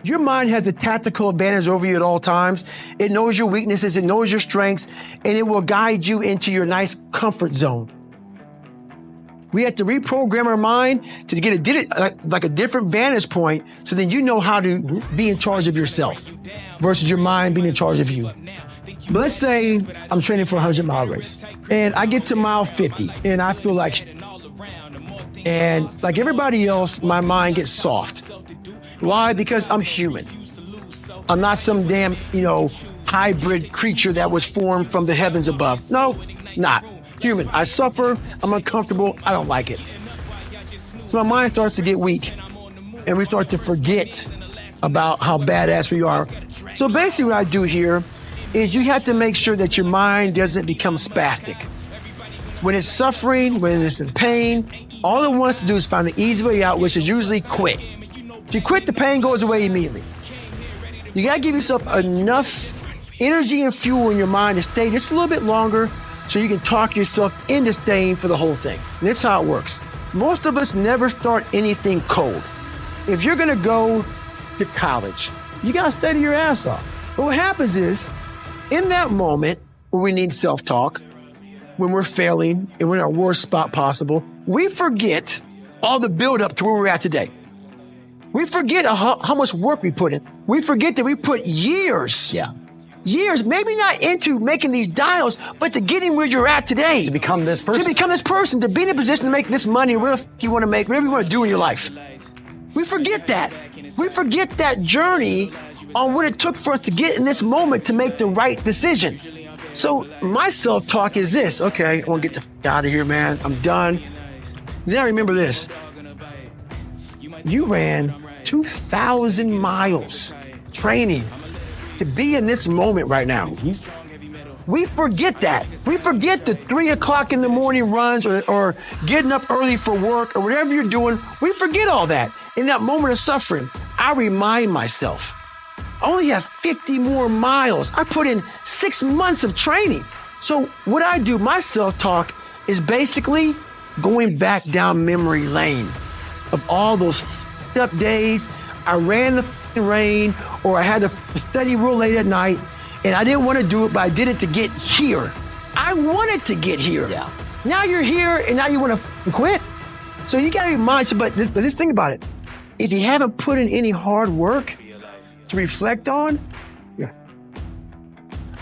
Your mind has a tactical advantage over you at all times. It knows your weaknesses, it knows your strengths, and it will guide you into your nice comfort zone. We have to reprogram our mind to get a different vantage point, so then you know how to be in charge of yourself versus your mind being in charge of you. But let's say I'm training for a 100-mile race and I get to mile 50 and I feel like shit. And like everybody else, my mind gets soft. Why? Because I'm human. I'm not some damn, hybrid creature that was formed from the heavens above. No, not. Human. I suffer, I'm uncomfortable, I don't like it. So my mind starts to get weak and we start to forget about how badass we are. So basically what I do here is you have to make sure that your mind doesn't become spastic. When it's suffering, when it's in pain, all it wants to do is find the easy way out, which is usually quit. If you quit, the pain goes away immediately. You gotta give yourself enough energy and fuel in your mind to stay just a little bit longer so you can talk yourself into staying for the whole thing. And this is how it works. Most of us never start anything cold. If you're gonna go to college, you gotta study your ass off. But what happens is, in that moment where we need self-talk, when we're failing and we're in our worst spot possible, we forget all the build-up to where we're at today. We forget how much work we put in. We forget that we put years, maybe not into making these dials, but to getting where you're at today. To become this person. To be in a position to make this money, whatever you want to make, whatever you want to do in your life. We forget that. We forget that journey on what it took for us to get in this moment to make the right decision. So my self-talk is this: okay, I want to get the f*** out of here, man. I'm done. Then I remember this. You ran 2,000 miles training to be in this moment right now. We forget that. We forget the 3 o'clock in the morning runs or getting up early for work or whatever you're doing. We forget all that. In that moment of suffering, I remind myself, I only have 50 more miles. I put in 6 months of training. So what I do, my self-talk, is basically going back down memory lane of all those f***ed up days. I ran the rain, or I had to study real late at night, and I didn't want to do it, but I did it to get here. I wanted to get here. Yeah. Now you're here, and now you want to quit. So you got to be mindful, but this thing about it, if you haven't put in any hard work to reflect on,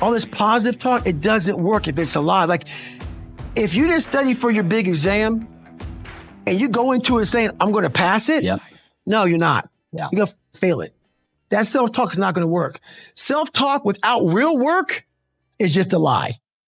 all this positive talk, it doesn't work if it's a lie. Like, if you didn't study for your big exam and you go into it saying, I'm going to pass it, no, you're not. Yeah. You're going to fail it. That self-talk is not going to work. Self-talk without real work is just a lie.